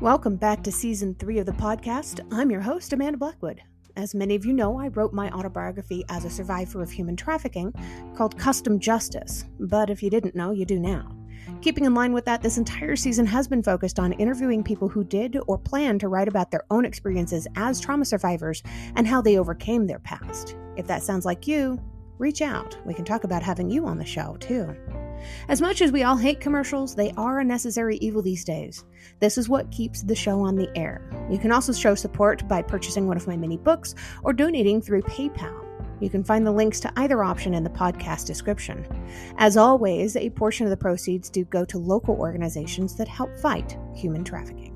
Welcome back to Season 3 of the podcast. I'm your host, Amanda Blackwood. As many of you know, I wrote my autobiography as a survivor of human trafficking called Custom Justice, but if you didn't know, you do now. Keeping in line with that, this entire season has been focused on interviewing people who did or plan to write about their own experiences as trauma survivors and how they overcame their past. If that sounds like you, reach out. We can talk about having you on the show, too. As much as we all hate commercials, they are a necessary evil these days. This is what keeps the show on the air. You can also show support by purchasing one of my mini books or donating through PayPal. You can find the links to either option in the podcast description. As always, a portion of the proceeds do go to local organizations that help fight human trafficking.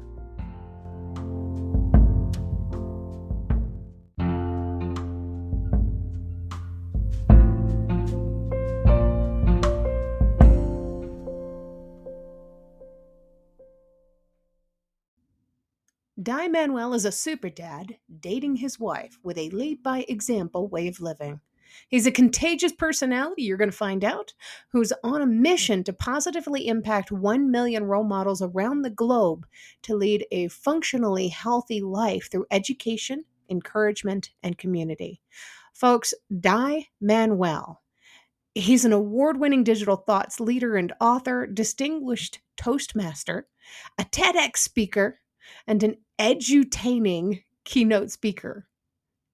Dai Manuel is a super dad dating his wife with a lead-by-example way of living. He's a contagious personality, you're going to find out, who's on a mission to positively impact 1 million role models around the globe to lead a functionally healthy life through education, encouragement, and community. Folks, Dai Manuel. He's an award-winning digital thoughts leader and author, distinguished Toastmaster, a TEDx speaker, and an edutaining keynote speaker.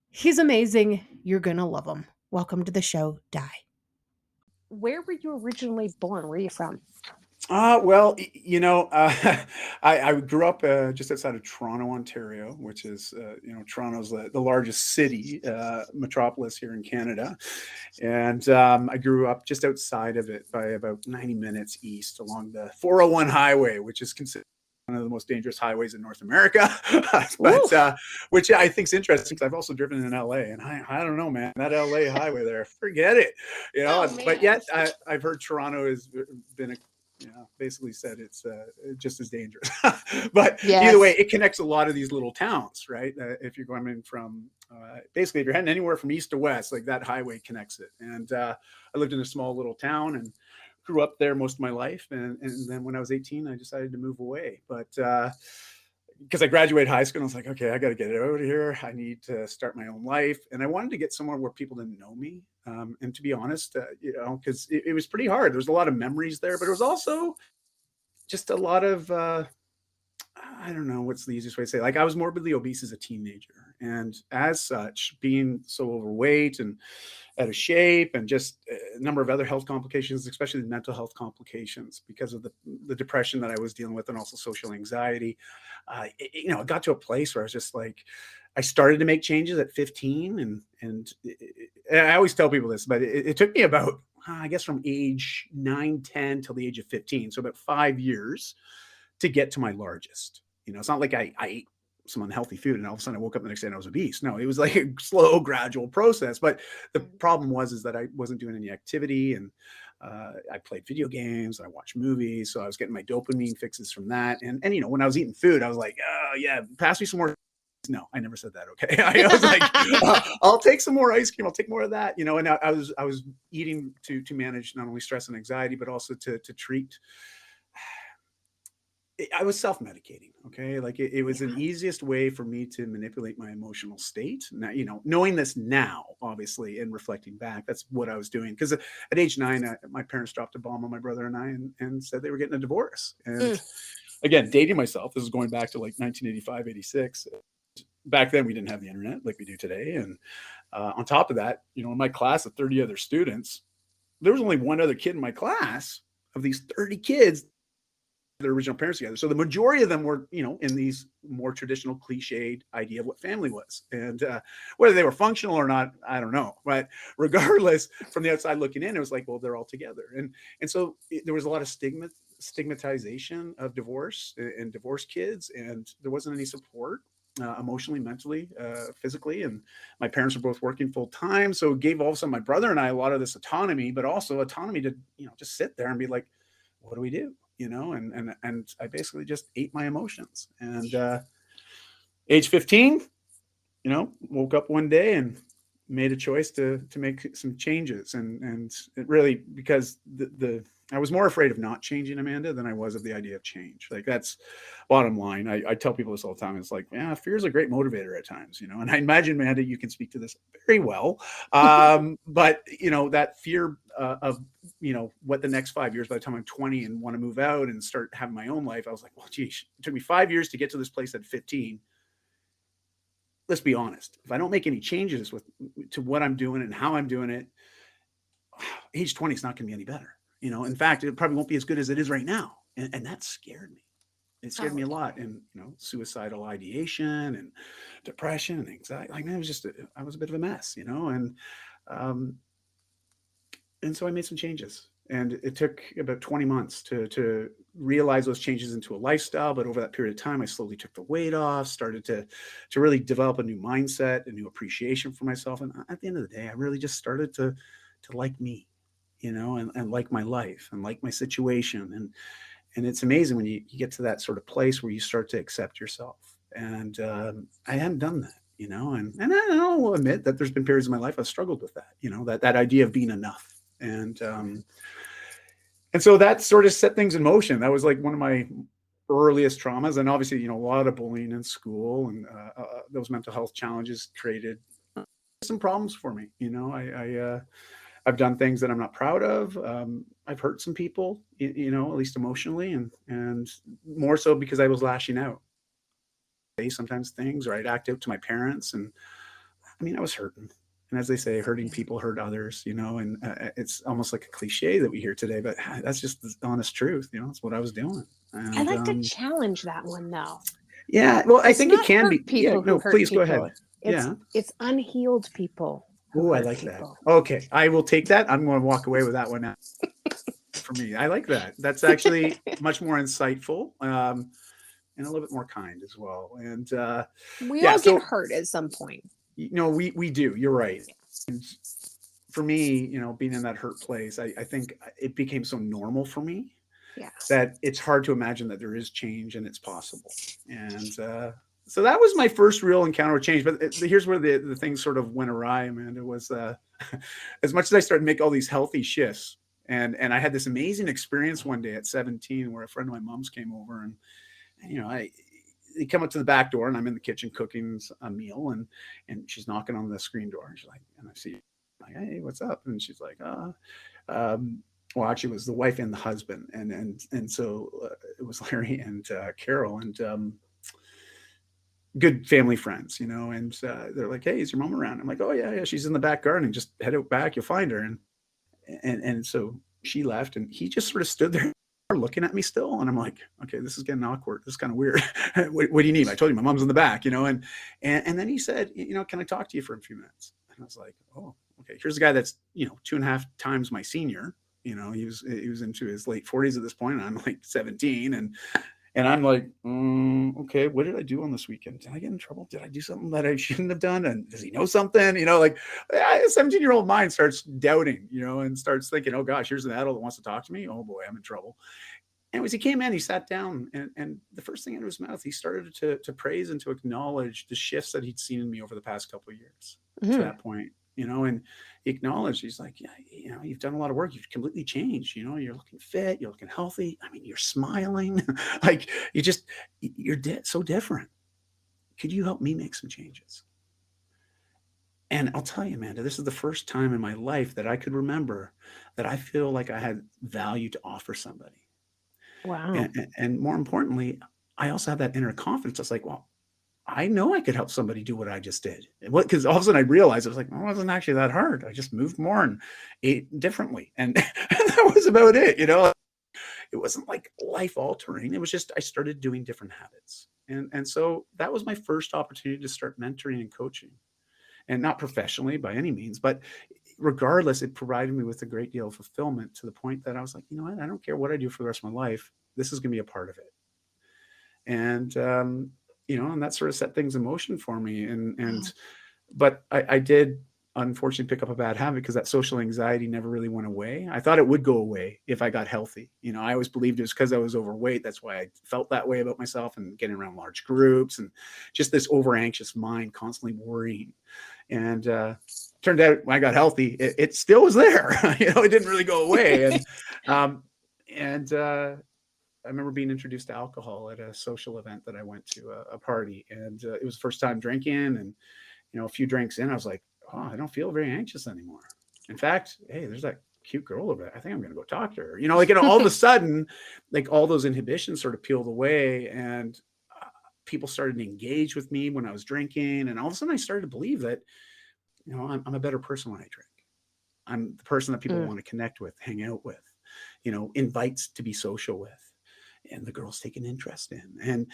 He's amazing. You're going to love him. Welcome to the show, Dai. Where were you originally born? Where are you from? I grew up just outside of Toronto, Ontario, which is, Toronto's the largest city, metropolis here in Canada. And I grew up just outside of it by about 90 minutes east along the 401 highway, which is considered one of the most dangerous highways in North America, but which I think is interesting because I've also driven in LA, and I don't know, man, that LA highway there, forget it, but yet I've heard Toronto has been basically said it's just as dangerous. But yes. Either way, it connects a lot of these little towns, right? If you're going in from, basically if you're heading anywhere from east to west, like that highway connects it. And I lived in a small little town and grew up there most of my life. And then when I was 18, I decided to move away. But because I graduated high school, and I was like, okay, I got to get out of here. I need to start my own life. And I wanted to get somewhere where people didn't know me. And to be honest, because it was pretty hard. There was a lot of memories there, but it was also just a lot of, I don't know what's the easiest way to say. Like I was morbidly obese as a teenager. And as such, being so overweight and out of shape and just a number of other health complications, especially the mental health complications because of the depression that I was dealing with and also social anxiety, it got to a place where I was just like, I started to make changes at 15 and I always tell people this, but it took me about, I guess from age 9, 10 till the age of 15. So about 5 years to get to my largest. It's not like I ate some unhealthy food and all of a sudden I woke up the next day and I was obese. No, it was like a slow, gradual process. But the problem is that I wasn't doing any activity and I played video games, I watched movies. So I was getting my dopamine fixes from that. And when I was eating food, I was like, oh yeah, pass me some more. No, I never said that. Okay. I was like, I'll take some more ice cream. I'll take more of that, and I was eating to manage not only stress and anxiety, but also to treat. I was self-medicating. Okay. Like it was an easiest way for me to manipulate my emotional state. Now, knowing this now, obviously, and reflecting back, that's what I was doing. Because at age 9, my parents dropped a bomb on my brother and I and said they were getting a divorce. And again, dating myself, this is going back to like 1985, 86. Back then we didn't have the internet like we do today. And on top of that, in my class of 30 other students, there was only one other kid in my class of these 30 kids, their original parents together. So the majority of them were, in these more traditional cliched idea of what family was. And whether they were functional or not, I don't know. But regardless, from the outside looking in, it was like, well, they're all together. And so there was a lot of stigmatization of divorce and divorced kids. And there wasn't any support. Emotionally, mentally, physically, and my parents were both working full time, so it gave all of a sudden my brother and I a lot of this autonomy, but also autonomy to just sit there and be like, what do we do? And I basically just ate my emotions. And age 15, woke up one day and made a choice to make some changes, and it really, because the I was more afraid of not changing, Amanda, than I was of the idea of change. Like, that's bottom line. I tell people this all the time. It's like, yeah, fear is a great motivator at times, and I imagine, Amanda, you can speak to this very well. But that fear of, what the next 5 years, by the time I'm 20 and want to move out and start having my own life, I was like, well, geez, it took me 5 years to get to this place at 15. Let's be honest. If I don't make any changes to what I'm doing and how I'm doing it, age 20 is not going to be any better. In fact, it probably won't be as good as it is right now. And that scared me. It scared me a lot. And, suicidal ideation and depression and anxiety. Like, man, I was a bit of a mess, and so I made some changes. And it took about 20 months to realize those changes into a lifestyle. But over that period of time, I slowly took the weight off, started to really develop a new mindset, a new appreciation for myself. And at the end of the day, I really just started to like me, and like my life and like my situation. And it's amazing when you get to that sort of place where you start to accept yourself. And I hadn't done that, and I'll admit that there's been periods in my life I've struggled with that, that idea of being enough. And so that sort of set things in motion. That was like one of my earliest traumas. And obviously, a lot of bullying in school and those mental health challenges created some problems for me. I've done things that I'm not proud of. I've hurt some people, at least emotionally, and more so because I was lashing out. Sometimes things, or I'd act out to my parents. And I was hurting. And as they say, hurting people hurt others, and it's almost like a cliche that we hear today, but that's just the honest truth. That's what I was doing. And, I like to challenge that one, though. Yeah, well, I think it can be. People no, please go ahead. It's unhealed people. Oh, I like that. Okay, I will take that. I'm going to walk away with that one now. For me, I like that. That's actually much more insightful and a little bit more kind as well. And we all get hurt at some point. We do. You're right. And for me, being in that hurt place, I think it became so normal for me that it's hard to imagine that there is change and it's possible. And so that was my first real encounter with change. But here's where the things sort of went awry, Amanda, was as much as I started to make all these healthy shifts. And I had this amazing experience one day at 17 where a friend of my mom's came over and they come up to the back door and I'm in the kitchen cooking a meal and she's knocking on the screen door and she's like, and I see, like, hey, what's up? And she's like, well, actually it was the wife and the husband. And so it was Larry and Carol and good family friends, and they're like, hey, is your mom around? I'm like, oh yeah, she's in the back garden. Just head out back, you'll find her. And so she left and he just sort of stood there looking at me still. And I'm like, okay, this is getting awkward. This is kind of weird. What do you need? I told you my mom's in the back, and then he said, can I talk to you for a few minutes? And I was like, oh, okay. Here's a guy that's, 2.5 times my senior, he was into his late 40s at this point. And I'm like 17 and I'm like, okay, what did I do on this weekend? Did I get in trouble? Did I do something that I shouldn't have done? And does he know something? Like a 17-year-old mind starts doubting, and starts thinking, oh gosh, here's an adult that wants to talk to me. Oh boy, I'm in trouble. Anyways, he came in, he sat down and the first thing out of his mouth, he started to praise and to acknowledge the shifts that he'd seen in me over the past couple of years to that point. And he acknowledged, he's like, yeah, you've done a lot of work. You've completely changed. You're looking fit. You're looking healthy. You're smiling. Like you're so different. Could you help me make some changes? And I'll tell you, Amanda, this is the first time in my life that I could remember that I feel like I had value to offer somebody. Wow. And more importantly, I also have that inner confidence. I was like, well, I know I could help somebody do what I just did. Because all of a sudden I realized, I was like, well, it wasn't actually that hard. I just moved more and ate differently. And that was about it. It wasn't like life altering. It was just, I started doing different habits. And so that was my first opportunity to start mentoring and coaching, and not professionally by any means, but regardless, it provided me with a great deal of fulfillment to the point that I was like, you know what? I don't care what I do for the rest of my life. This is going to be a part of it. And, and that sort of set things in motion for me. But I did unfortunately pick up a bad habit because that social anxiety never really went away. I thought it would go away if I got healthy. I always believed it was because I was overweight. That's why I felt that way about myself and getting around large groups and just this over anxious mind, constantly worrying. And turned out when I got healthy, it still was there. It didn't really go away. And And I remember being introduced to alcohol at a social event that I went to, a party, and it was first time drinking. And a few drinks in, I was like, oh, I don't feel very anxious anymore. In fact, hey, there's that cute girl over there. I think I'm going to go talk to her. All of a sudden, like all those inhibitions sort of peeled away, and people started to engage with me when I was drinking. And all of a sudden, I started to believe that, I'm a better person when I drink. I'm the person that people want to connect with, hang out with, invites to be social with, and the girls take an interest in. And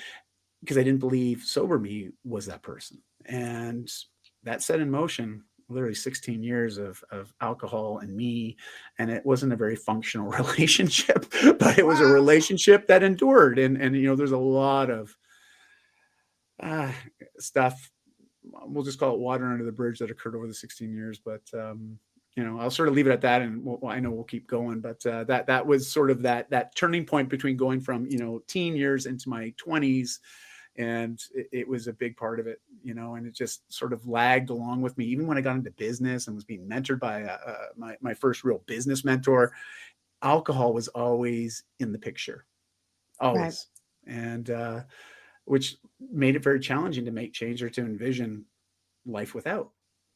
because I didn't believe sober me was that person. And that set in motion literally 16 years of alcohol and me. And it wasn't a very functional relationship, but it was a relationship that endured. And there's a lot of stuff, we'll just call it water under the bridge, that occurred over the 16 years. But, I'll sort of leave it at that, and I know we'll keep going. But that was sort of that turning point between going from, teen years into my 20s. And it was a big part of it, and it just sort of lagged along with me. Even when I got into business and was being mentored by my first real business mentor, alcohol was always in the picture, always. Right. And which made it very challenging to make change or to envision life without.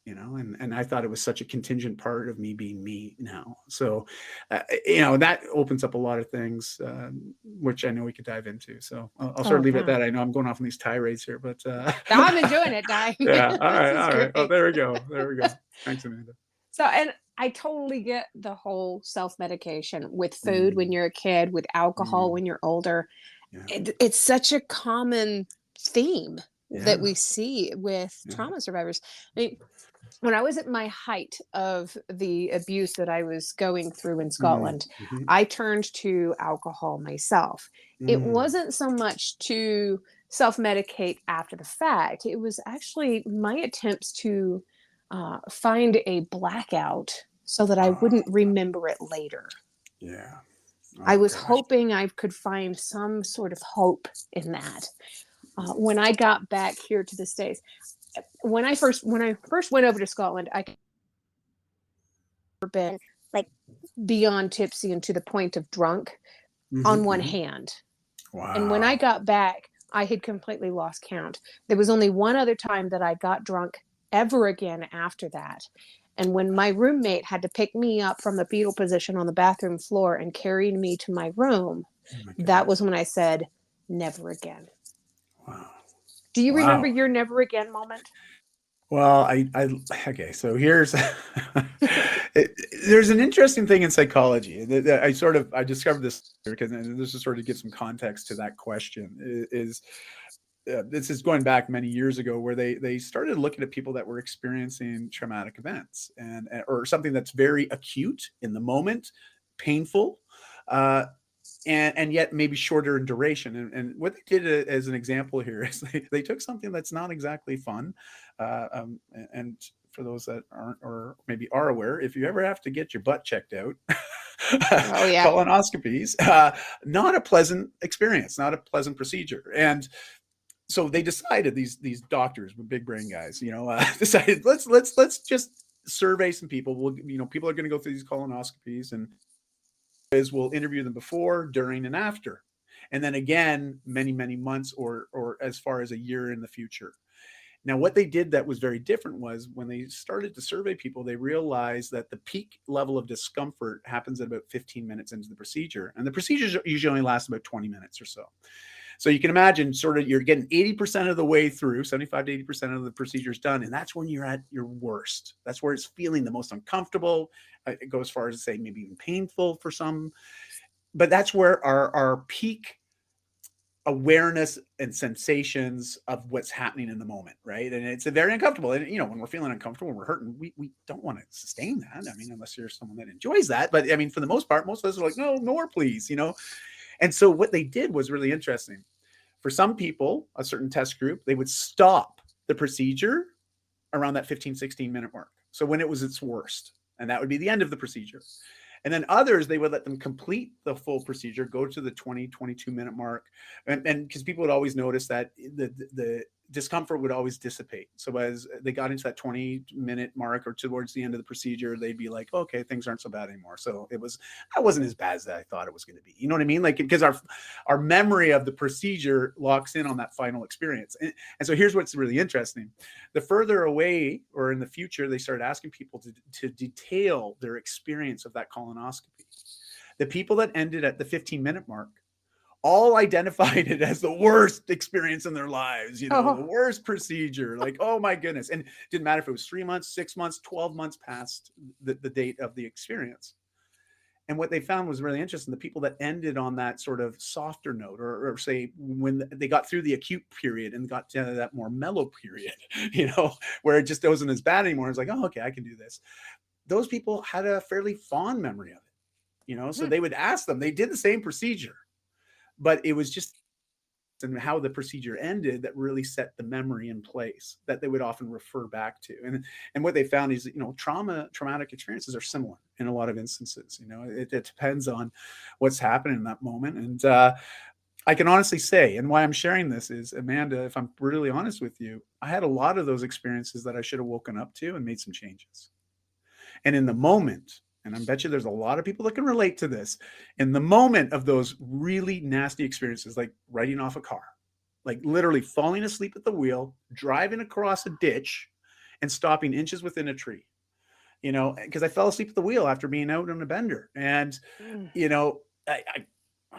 And I thought it was such a contingent part of me being me now. So, that opens up a lot of things, which I know we could dive into. So I'll sort of leave it at that. I know I'm going off on these tirades here, but I'm enjoying it, Dai. Yeah. All right. Oh, there we go. Thanks, Amanda. So, and I totally get the whole self-medication with food when you're a kid, with alcohol when you're older. Yeah. It's such a common theme that we see with trauma survivors. I mean, when I was at my height of the abuse that I was going through in Scotland, I turned to alcohol myself. It wasn't so much to self-medicate after the fact. It was actually my attempts to find a blackout so that I wouldn't remember it later. Yeah. I was hoping I could find some sort of hope in that. When I got back here to the States, when I first went over to Scotland, I could never been like beyond tipsy and to the point of drunk on one hand. Wow. And when I got back, I had completely lost count. There was only one other time that I got drunk ever again after that. And when my roommate had to pick me up from the fetal position on the bathroom floor and carry me to my room, that was when I said, never again. Wow. Do you remember your never again moment? Well, okay. So here's, there's an interesting thing in psychology that I discovered this because this is sort of give some context to that question this is going back many years ago, where they started looking at people that were experiencing traumatic events or something that's very acute in the moment, painful, and yet maybe shorter in duration. And what they did as an example here is they took something that's not exactly fun. And for those that aren't or maybe are aware, if you ever have to get your butt checked out, colonoscopies, not a pleasant experience, not a pleasant procedure. And so they decided, these doctors with big brain guys, decided let's just survey some people. People are going to go through these colonoscopies, and we'll interview them before, during, and after, and then again many months or as far as a year in the future. Now, what they did that was very different was when they started to survey people, they realized that the peak level of discomfort happens at about 15 minutes into the procedure, and the procedures usually only last about 20 minutes or so. So you can imagine sort of you're getting 80% of the way through, 75 to 80% of the procedures done. And that's when you're at your worst. That's where it's feeling the most uncomfortable. It goes as far as to say maybe even painful for some. But that's where our peak awareness and sensations of what's happening in the moment, right? And it's very uncomfortable. And, when we're feeling uncomfortable, when we're hurting, we don't want to sustain that. I mean, unless you're someone that enjoys that. But I mean, for the most part, most of us are like, no, more, please, And so what they did was really interesting. For some people, a certain test group, they would stop the procedure around that 15, 16-minute mark. So when it was its worst, and that would be the end of the procedure. And then others, they would let them complete the full procedure, go to the 20, 22-minute mark. And because people would always notice that the discomfort would always dissipate. So as they got into that 20-minute mark or towards the end of the procedure, they'd be like, okay, things aren't so bad anymore. So that wasn't as bad as I thought it was going to be. You know what I mean? Like, because our memory of the procedure locks in on that final experience. And so here's what's really interesting. The further away or in the future, they started asking people to detail their experience of that colonoscopy. The people that ended at the 15-minute mark all identified it as the worst experience in their lives, the worst procedure. Like, oh my goodness. And it didn't matter if it was 3 months, 6 months, 12 months past the date of the experience. And what they found was really interesting. The people that ended on that sort of softer note, or say when they got through the acute period and got to that more mellow period, where it just wasn't as bad anymore. It's like, oh, okay, I can do this. Those people had a fairly fond memory of it, so they would ask them, they did the same procedure, but it was just and how the procedure ended that really set the memory in place that they would often refer back to. And what they found is, traumatic experiences are similar in a lot of instances. It depends on what's happening in that moment. And I can honestly say, and why I'm sharing this is, Amanda, if I'm brutally honest with you, I had a lot of those experiences that I should have woken up to and made some changes. And in the moment, and I bet you there's a lot of people that can relate to this, in the moment of those really nasty experiences, like writing off a car, like literally falling asleep at the wheel, driving across a ditch and stopping inches within a tree, because I fell asleep at the wheel after being out on a bender. And,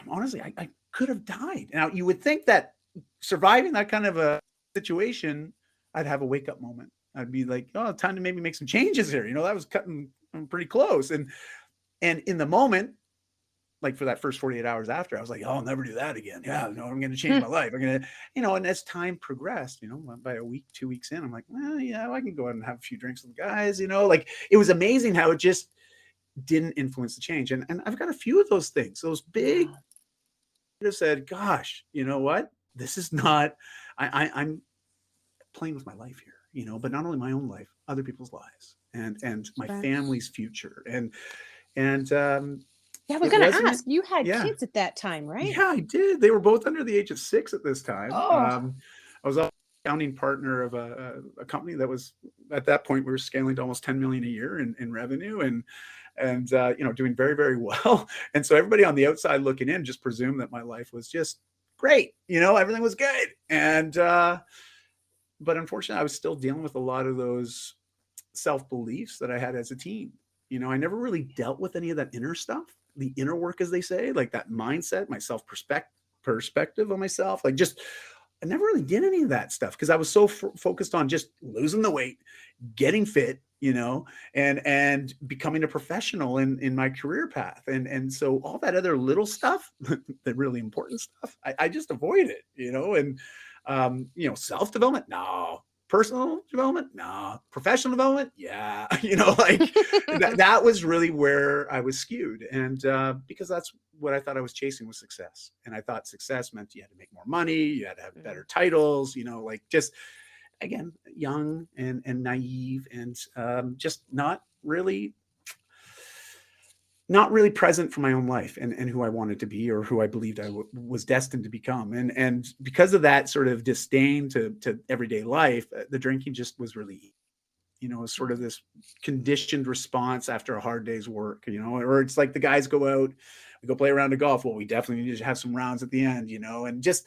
honestly, I could have died. Now, you would think that surviving that kind of a situation, I'd have a wake up moment. I'd be like, oh, time to maybe make some changes here. That was cutting pretty close. And in the moment, like for that first 48 hours after, I was like, oh, I'll never do that again. Yeah, I'm going to change my life. I'm going to, and as time progressed, by a week, 2 weeks in, I'm like, well, yeah, I can go out and have a few drinks with the guys, like it was amazing how it just didn't influence the change. And I've got a few of those things, those big, have said, gosh, you know what? This is not, I'm playing with my life here, but not only my own life, other people's lives and my family's future. And yeah, we're going to ask, you had kids at that time, right? Yeah, I did. They were both under the age of 6 at this time. I was a founding partner of a company that was, at that point, we were scaling to almost 10 million a year in revenue and doing very, very well. And so everybody on the outside looking in just presumed that my life was just great. Everything was good. And, but unfortunately, I was still dealing with a lot of those self-beliefs that I had as a teen. I never really dealt with any of that inner stuff, the inner work, as they say, like that mindset, my perspective on myself. Like I never really did any of that stuff because I was so focused on just losing the weight, getting fit, and becoming a professional in my career path. And so all that other little stuff, the really important stuff, I just avoided, and self-development, no. Personal development, no. Professional development, yeah. That was really where I was skewed. And because that's what I thought I was chasing was success. And I thought success meant you had to make more money, you had to have better titles, just, again, young and naive and just not really present for my own life and who I wanted to be or who I believed I was destined to become. And because of that sort of disdain to everyday life, the drinking just was really, it was sort of this conditioned response after a hard day's work, or it's like the guys go out, we go play a round of golf. Well, we definitely need to have some rounds at the end, and just,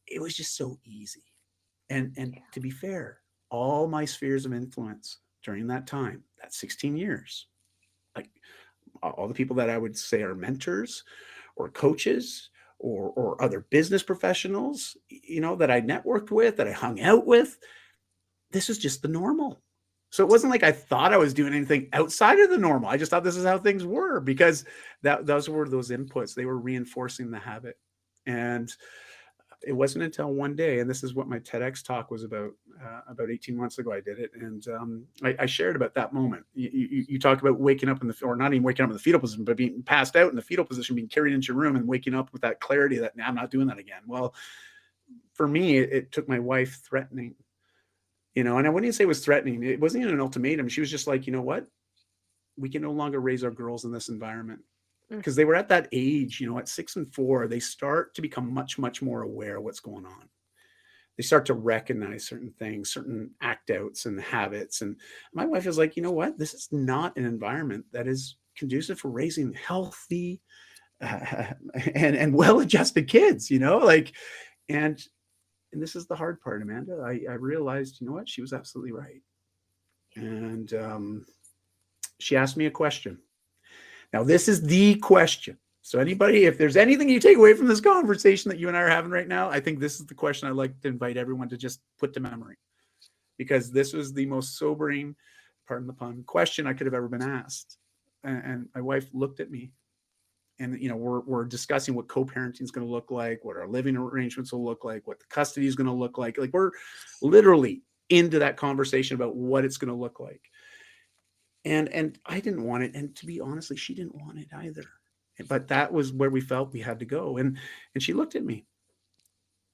it was just so easy. And to be fair, all my spheres of influence during that time, that 16 years, like, all the people that I would say are mentors or coaches or other business professionals, that I networked with, that I hung out with, this is just the normal. So it wasn't like I thought I was doing anything outside of the normal. I just thought this is how things were because those were those inputs. They were reinforcing the habit. And it wasn't until one day, and this is what my TEDx talk was about 18 months ago. I did it, and I shared about that moment. You talk about waking up or not even waking up in the fetal position, but being passed out in the fetal position, being carried into your room and waking up with that clarity that I'm not doing that again. Well, for me, it took my wife threatening, and I wouldn't even say it was threatening. It wasn't even an ultimatum. She was just like, you know what? We can no longer raise our girls in this environment. Because they were at that age, at 6 and 4, they start to become much, much more aware of what's going on. they start to recognize certain things, certain act outs and habits. And my wife is like, you know what? This is not an environment that is conducive for raising healthy and well-adjusted kids, like, and this is the hard part, Amanda. I realized, you know what? She was absolutely right. And she asked me a question. Now, this is the question. So anybody, if there's anything you take away from this conversation that you and I are having right now, I think this is the question I'd like to invite everyone to just put to memory, because this was the most sobering, pardon the pun, question I could have ever been asked. And my wife looked at me, and we're discussing what co-parenting is going to look like, what our living arrangements will look like, what the custody is going to look like. Like, we're literally into that conversation about what it's going to look like. And I didn't want it. And to be honestly, she didn't want it either. But that was where we felt we had to go. And she looked at me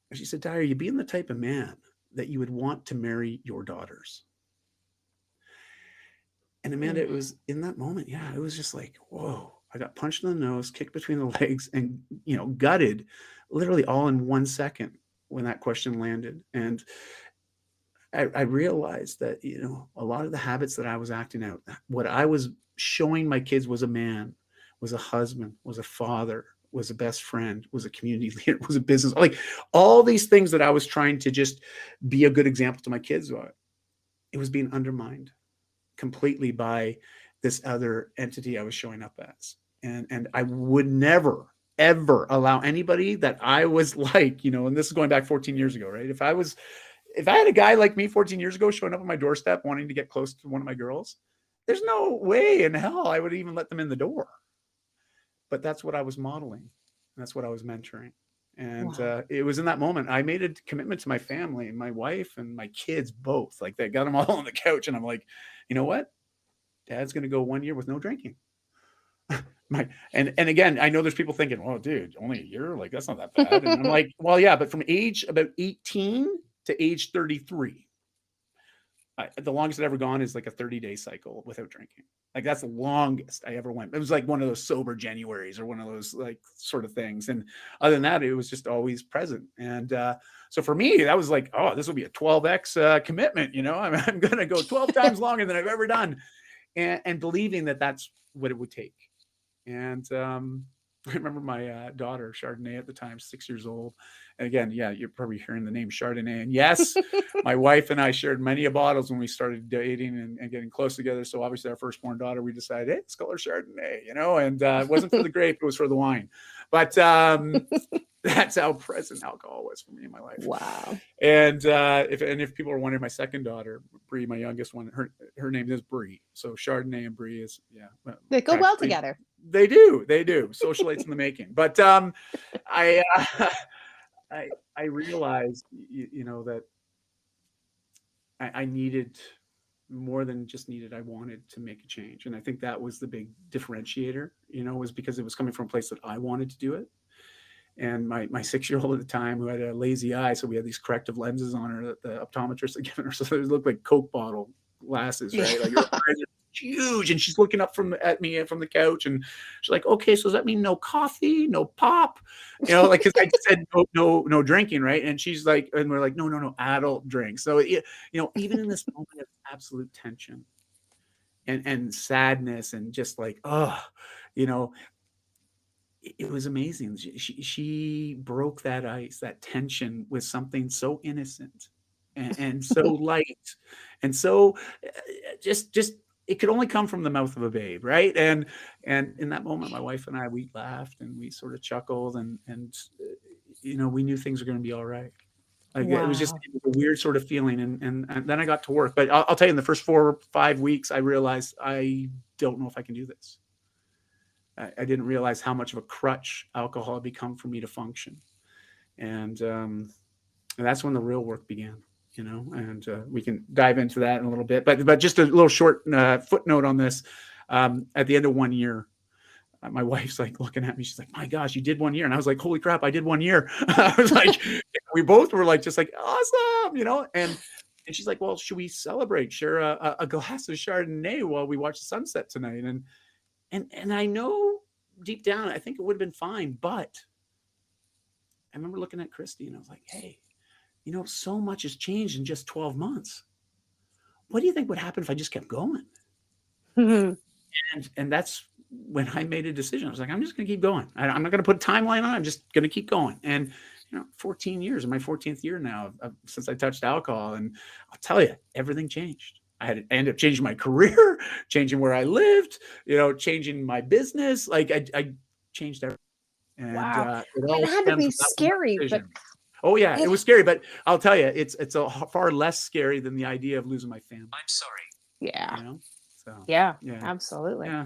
and she said, Dai, are you being the type of man that you would want to marry your daughters? And Amanda, it was in that moment. Yeah, it was just like, whoa, I got punched in the nose, kicked between the legs, and, gutted literally all in 1 second when that question landed. And I realized that, a lot of the habits that I was acting out, what I was showing my kids was a man, was a husband, was a father, was a best friend, was a community leader, was a business, like all these things that I was trying to just be a good example to my kids. It was being undermined completely by this other entity I was showing up as. And I would never, ever allow anybody that I was like, and this is going back 14 years ago, right? If I had a guy like me 14 years ago showing up on my doorstep wanting to get close to one of my girls, there's no way in hell I would even let them in the door. But that's what I was modeling. That's what I was mentoring. And it was in that moment I made a commitment to my family, my wife and my kids both. Like, they got them all on the couch, and I'm like, you know what? Dad's going to go 1 year with no drinking. And again, I know there's people thinking, oh, dude, only a year? Like, that's not that bad. And I'm like, well, yeah, but from age about 18 to age 33, the longest I've ever gone is like a 30-day cycle without drinking. Like, that's the longest I ever went. It was like one of those sober Januaries or one of those like sort of things. And other than that, it was just always present. And so for me, that was like, oh, this will be a 12x commitment. I'm going to go 12 times longer than I've ever done. And believing that that's what it would take. And I remember my daughter, Chardonnay, at the time, 6 years old. And again, yeah, you're probably hearing the name Chardonnay. And yes, my wife and I shared many bottles when we started dating and getting close together. So obviously our firstborn daughter, we decided, hey, let's call her Chardonnay, and it wasn't for the grape, it was for the wine. But that's how present alcohol was for me in my life. Wow. And if people are wondering, my second daughter, Bree, my youngest one, her name is Bree. So Chardonnay and Bree is, they go well together. They do. Socialites in the making. But I realized, that I needed more than just needed. I wanted to make a change. And I think that was the big differentiator, was because it was coming from a place that I wanted to do it. And my 6-year-old at the time, who had a lazy eye, so we had these corrective lenses on her that the optometrist had given her, so they looked like Coke bottle glasses, right? Like, her eyes are huge, and she's looking up at me from the couch, and she's like, "Okay, so does that mean no coffee, no pop?" Like, because I said no drinking, right? And she's like, and we're like, no, adult drink. So even in this moment of absolute tension and sadness, and just like, it was amazing. She broke that ice, that tension, with something so innocent and so light, and so just it could only come from the mouth of a babe, right? And in that moment, my wife and I, we laughed and we sort of chuckled, and we knew things were going to be all right. Like, it was just a weird sort of feeling, and then I got to work. But I'll tell you, in the first 4 or 5 weeks, I realized I don't know if I can do this. I didn't realize how much of a crutch alcohol had become for me to function. And that's when the real work began, and we can dive into that in a little bit. But just a little short footnote on this. At the end of 1 year, my wife's like looking at me. She's like, "My gosh, you did 1 year." And I was like, "Holy crap, I did 1 year." I was like, we both were like, just like, awesome, And she's like, "Well, should we celebrate, share a glass of Chardonnay while we watch the sunset tonight?" And I know deep down, I think it would have been fine. But I remember looking at Christy, and I was like, "Hey, so much has changed in just 12 months. What do you think would happen if I just kept going? And that's when I made a decision. I was like, I'm just going to keep going. I'm not going to put a timeline on it. I'm just going to keep going. And 14 years, in my 14th year now since I touched alcohol, and I'll tell you, everything changed. I ended up changing my career, changing where I lived, changing my business. Like I changed everything. And Wow. it It all had to stemmed be from that one scary, but decision. Oh yeah, it was scary, but I'll tell you, it's a far less scary than the idea of losing my family. I'm sorry. yeah. So Yeah, yeah, absolutely. yeah.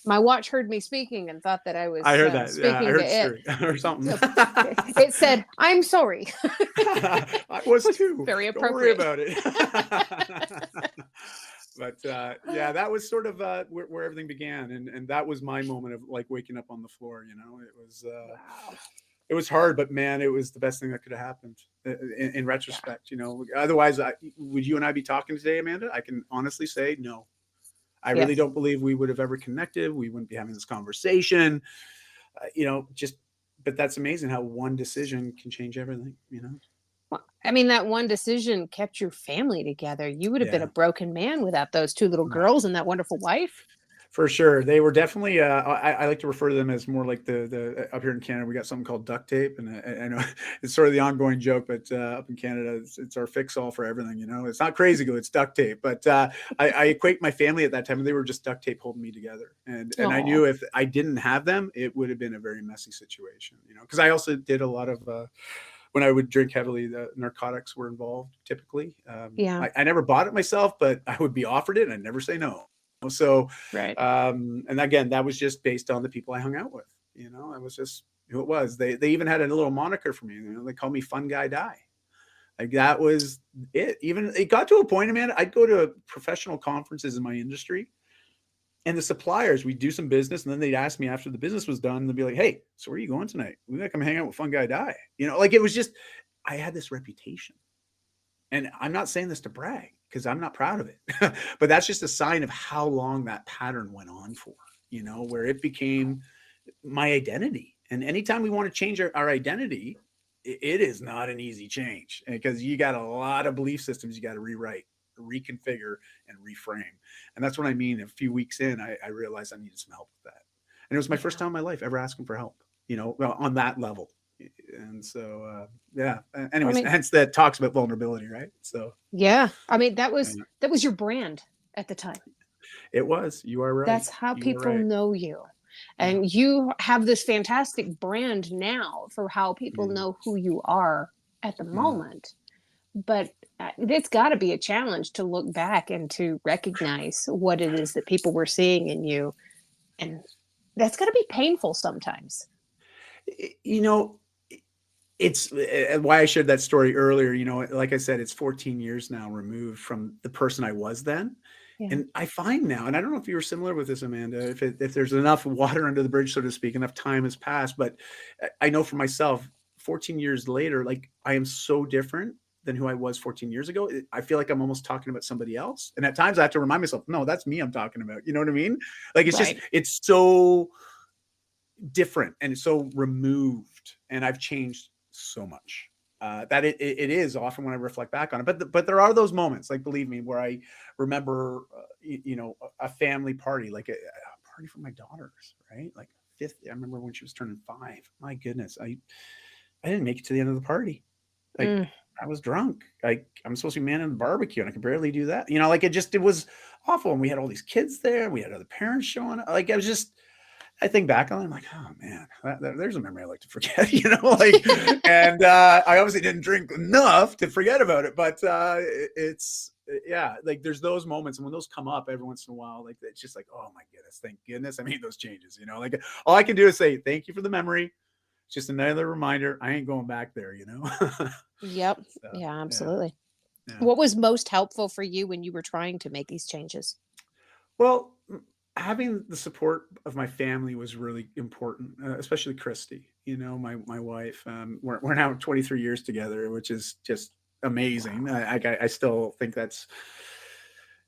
My watch heard me speaking and thought that I was I heard that. Yeah, I speaking heard to it. Siri or something. So it said, "I'm sorry." I was too. Very Don't worry appropriate. about it. But yeah, that was sort of where everything began, and that was my moment of like waking up on the floor. Wow. It was hard, but man, it was the best thing that could have happened in retrospect. Otherwise, would you and I be talking today, Amanda? I can honestly say no. I really don't believe we would have ever connected. We wouldn't be having this conversation. But that's amazing how one decision can change everything. Well, I mean, that one decision kept your family together. You would have been a broken man without those two little girls and that wonderful wife. For sure. They were definitely, I like to refer to them as more like the up here in Canada, we got something called duct tape. And I know it's sort of the ongoing joke, but up in Canada, it's our fix all for everything. It's not crazy glue, it's duct tape. But I equate my family at that time, and they were just duct tape holding me together. And I knew if I didn't have them, it would have been a very messy situation, because I also did a lot of, when I would drink heavily, the narcotics were involved typically. I never bought it myself, but I would be offered it and I'd never say no. So, right. And again, that was just based on the people I hung out with. I was just who it was. They even had a little moniker for me. They called me Fun Guy Dai. Like that was it. Even it got to a point, man. I'd go to professional conferences in my industry, and the suppliers, we'd do some business, and then they'd ask me after the business was done, they'd be like, "Hey, so where are you going tonight? We gotta come hang out with Fun Guy Dai." Like it was just, I had this reputation, and I'm not saying this to brag, because I'm not proud of it, but that's just a sign of how long that pattern went on for, where it became my identity. And anytime we want to change our identity, it is not an easy change, because you got a lot of belief systems you got to rewrite, reconfigure, and reframe. And that's what I mean. A few weeks in, I realized I needed some help with that. And it was my first time in my life ever asking for help, on that level. And so, anyways, hence that talks about vulnerability, right? So, yeah, I mean, that was your brand at the time. It was. You are right. That's how people know you. And you have this fantastic brand now for how people know who you are at the moment. But it's got to be a challenge to look back and to recognize what it is that people were seeing in you. And that's got to be painful sometimes. It's why I shared that story earlier. Like I said, it's 14 years now removed from the person I was then. Yeah. And I find now, and I don't know if you were similar with this, Amanda, if there's enough water under the bridge, so to speak, enough time has passed. But I know for myself, 14 years later, like I am so different than who I was 14 years ago. I feel like I'm almost talking about somebody else. And at times I have to remind myself, no, that's me I'm talking about. You know what I mean? Like it's just, it's so different and so removed. And I've changed so much that it is often when I reflect back on it. But there are those moments, like, believe me, where I remember, a family party, like a party for my daughters, right? Like fifth. I remember when she was turning 5. My goodness, I didn't make it to the end of the party. Like I was drunk. I'm supposed to be manning the barbecue, and I could barely do that. Like it was awful. And we had all these kids there. We had other parents showing up. Like I think back on it, I'm like, oh man, there's a memory I like to forget, and I obviously didn't drink enough to forget about it, but like there's those moments, and when those come up every once in a while, like it's just like, oh my goodness, thank goodness I made those changes, like all I can do is say thank you for the memory. It's just another reminder I ain't going back there, Yep. So, yeah, absolutely. Yeah. What was most helpful for you when you were trying to make these changes? Well, having the support of my family was really important, especially Christy, my wife. We're now 23 years together, which is just amazing. I still think that's,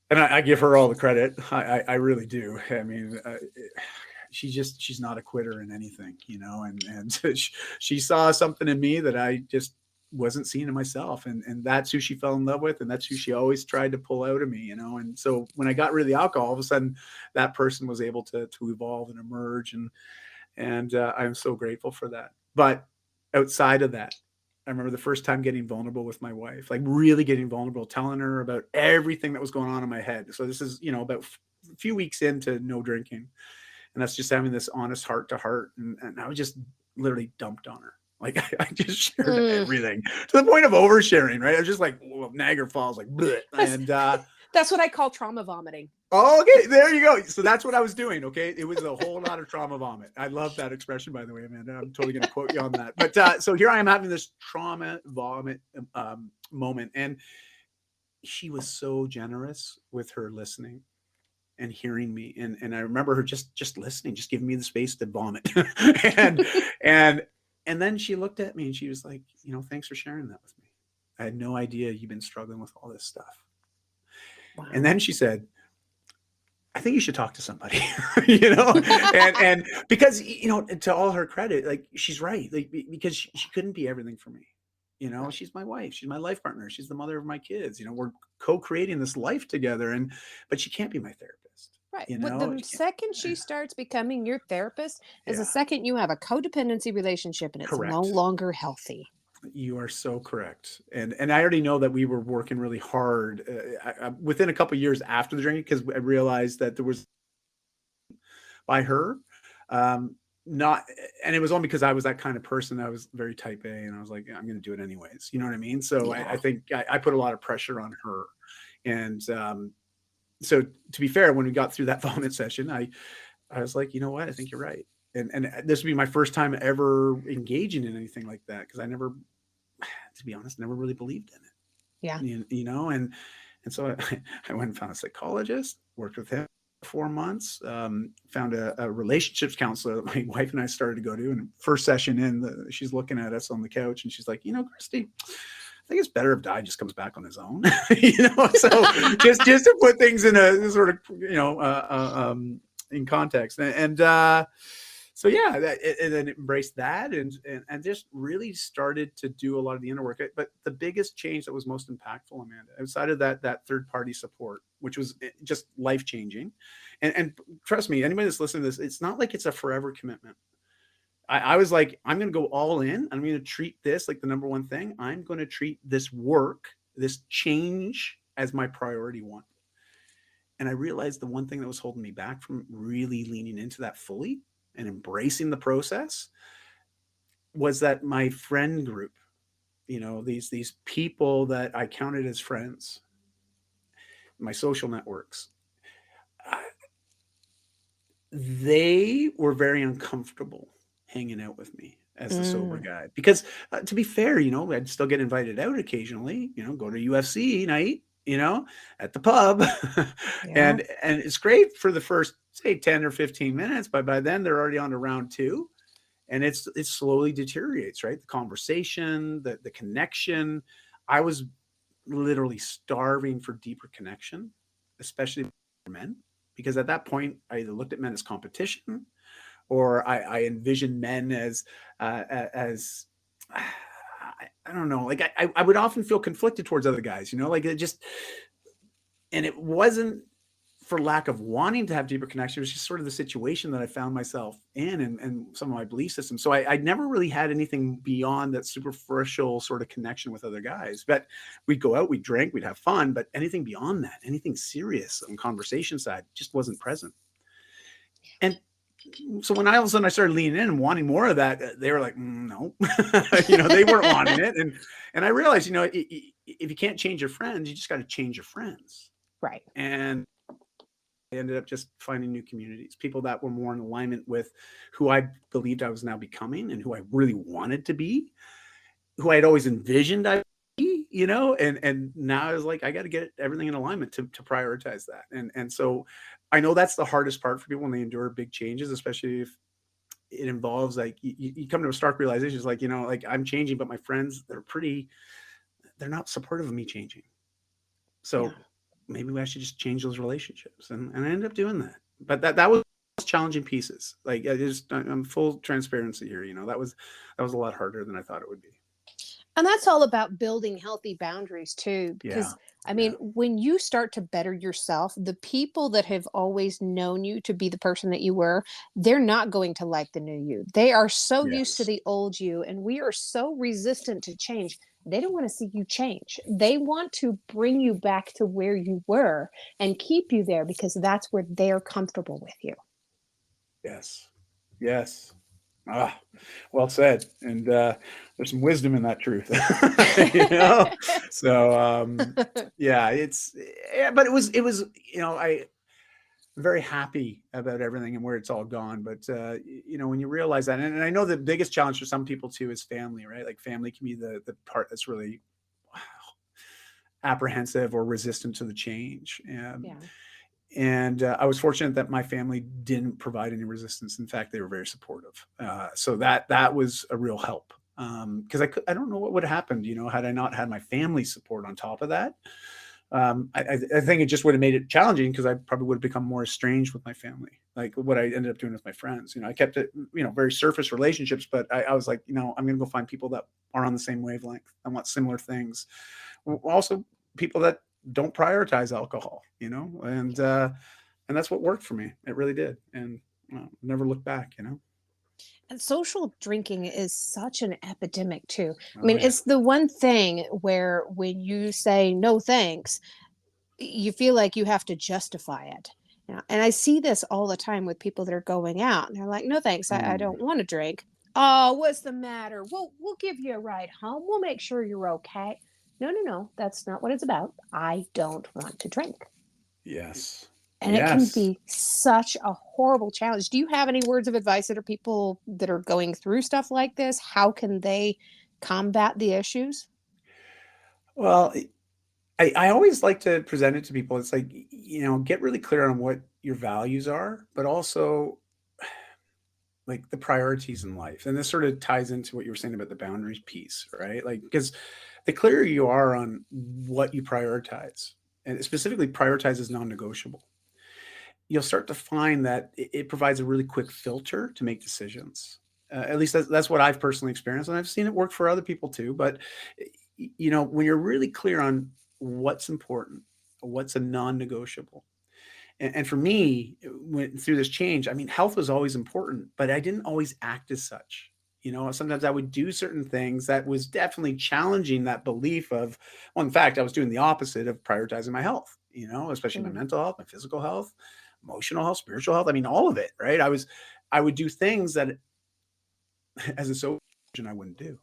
and I give her all the credit. I really do. I mean, she's not a quitter in anything, and she saw something in me that I just wasn't seeing in myself. And that's who she fell in love with. And that's who she always tried to pull out of me, you know? And so when I got rid of the alcohol, all of a sudden that person was able to evolve and emerge. And I'm so grateful for that. But outside of that, I remember the first time getting vulnerable with my wife, like really getting vulnerable, telling her about everything that was going on in my head. So this is, you know, about a few weeks into no drinking. And that's just having this honest heart to heart. And I was just literally dumped on her. Like I just shared everything to the point of oversharing, right? I was just like, well, Niagara Falls, like, bleh. And that's what I call trauma vomiting. Oh, okay, there you go. So that's what I was doing. Okay, it was a whole lot of trauma vomit. I love that expression, by the way, Amanda. I'm totally going to quote you on that. But so here I am having this trauma vomit moment, and she was so generous with her listening and hearing me, and I remember her just listening, just giving me the space to vomit, and then she looked at me and she was like, you know, thanks for sharing that with me. I had no idea you've been struggling with all this stuff. Wow. And then she said, I think you should talk to somebody, you know, and because, you know, to all her credit, like she's right, like because she couldn't be everything for me. You know, she's my wife, she's my life partner, she's the mother of my kids. You know, we're co-creating this life together, but she can't be my therapist. Right. You know? The second she starts becoming your therapist is the second you have a codependency relationship, and it's no longer healthy. You are so correct. And I already know that we were working really hard within a couple of years after the drinking, because I realized that there was by her, and it was only because I was that kind of person. I was very type A, and I was like, I'm going to do it anyways. You know what I mean? So I think I put a lot of pressure on her. And so to be fair, when we got through that vomit session, I was like, you know what? I think you're right. And this would be my first time ever engaging in anything like that, because I never, to be honest, never really believed in it. Yeah. You know, and so I went and found a psychologist, worked with him for 4 months, found a relationships counselor that my wife and I started to go to. And first session in, she's looking at us on the couch and she's like, you know, Christy, I think it's better if Dai just comes back on his own, you know. So just to put things in a sort of, you know, in context, and so yeah, and then embraced that, and just really started to do a lot of the inner work. But the biggest change that was most impactful, Amanda, outside of that third party support, which was just life changing, and trust me, anybody that's listening to this, it's not like it's a forever commitment. I was like, I'm going to go all in. I'm going to treat this like the number one thing. I'm going to treat this work, this change, as my priority one. And I realized the one thing that was holding me back from really leaning into that fully and embracing the process was that my friend group, you know, these people that I counted as friends, my social networks, they were very uncomfortable hanging out with me as the sober guy, because to be fair, you know, I'd still get invited out occasionally, you know, go to UFC night, you know, at the pub. And it's great for the first, say, 10 or 15 minutes, but by then they're already on to round two, and it slowly deteriorates, right? The conversation, the connection. I was literally starving for deeper connection, especially for men, because at that point I either looked at men as competition, or I envisioned men as I don't know, like I would often feel conflicted towards other guys, you know, like it just, and it wasn't for lack of wanting to have deeper connection. It was just sort of the situation that I found myself in, and some of my belief systems. So I never really had anything beyond that superficial sort of connection with other guys. But we'd go out, we'd drink, we'd have fun, but anything beyond that, anything serious on conversation side, just wasn't present. And so when all of a sudden I started leaning in and wanting more of that, they were like, no, you know, they weren't wanting it. And I realized, you know, if you can't change your friends, you just got to change your friends. Right. And I ended up just finding new communities, people that were more in alignment with who I believed I was now becoming and who I really wanted to be, who I had always envisioned I'd be, you know, and now I was like, I got to get everything in alignment to prioritize that. And so I know that's the hardest part for people when they endure big changes, especially if it involves, like, you come to a stark realization. It's like, you know, like I'm changing, but my friends, they're not supportive of me changing. So maybe I should just change those relationships. And I ended up doing that. But that was challenging pieces. Like I'm full transparency here. You know, that was a lot harder than I thought it would be. And that's all about building healthy boundaries too, Yeah. because I mean, when you start to better yourself, the people that have always known you to be the person that you were, they're not going to like the new you. They are so used to Yes. the old you, and we are so resistant to change. They don't want to see you change. They want to bring you back to where you were and keep you there because that's where they're comfortable with you. Yes. Yes. Ah, well said. And there's some wisdom in that truth. You know? So yeah, but it was, I'm very happy about everything and where it's all gone. But when you realize that, and I know the biggest challenge for some people too is family, right? Like family can be the part that's really apprehensive or resistant to the change. Yeah. And I was fortunate that my family didn't provide any resistance. In fact, they were very supportive. So that was a real help. Because I don't know what would have happened, had I not had my family support on top of that. I think it just would have made it challenging because I probably would have become more estranged with my family, like what I ended up doing with my friends. I kept it, very surface relationships, but I was like, I'm going to go find people that are on the same wavelength. I want similar things. Also, people that don't prioritize alcohol, and that's what worked for me. It really did, and never looked back. And social drinking is such an epidemic too. I Oh mean, yeah. it's the one thing where when you say no thanks, you feel like you have to justify it. And I see this all the time with people that are going out and they're like, no thanks, I Mm, don't want to drink. Oh, what's the matter? We'll give you a ride home. We'll make sure you're okay. No, no, no. That's not what it's about. I don't want to drink. yes. And it can Yes. be such a horrible challenge. Do you have any words of advice that are people that are going through stuff like this? How can they combat the issues? Well, I always like to present it to people. It's like, get really clear on what your values are, but also like the priorities in life. And this sort of ties into what you were saying about the boundaries piece, right? Like, because the clearer you are on what you prioritize, and specifically prioritize as non-negotiable, you'll start to find that it provides a really quick filter to make decisions. At least that's what I've personally experienced, and I've seen it work for other people too. But when you're really clear on what's important, what's a non-negotiable, and for me, through this change, I mean, health was always important, but I didn't always act as such. Sometimes I would do certain things that was definitely challenging that belief of, well, in fact, I was doing the opposite of prioritizing my health, especially my Mm. mental health, my physical health, emotional health, spiritual health. I mean, all of it, right? I would do things that as a social person I wouldn't do.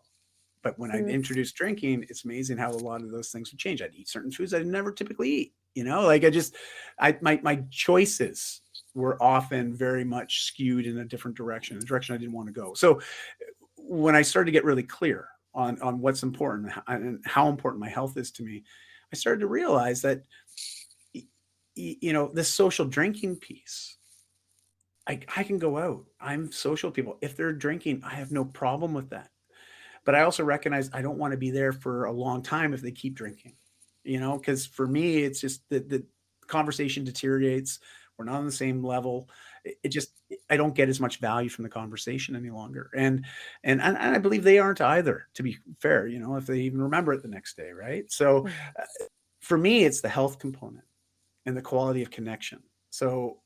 But when I Mm. introduced drinking, it's amazing how a lot of those things would change. I'd eat certain foods I'd never typically eat. Like my choices were often very much skewed in a different direction, a direction I didn't want to go. So when I started to get really clear on what's important and how important my health is to me, I started to realize that this social drinking piece. I can go out. I'm social people. If they're drinking, I have no problem with that. But I also recognize I don't want to be there for a long time if they keep drinking, because for me, it's just the conversation deteriorates. We're not on the same level. I don't get as much value from the conversation any longer. And I believe they aren't either, to be fair, if they even remember it the next day. Right. So Yeah. for me, it's the health component and the quality of connection. So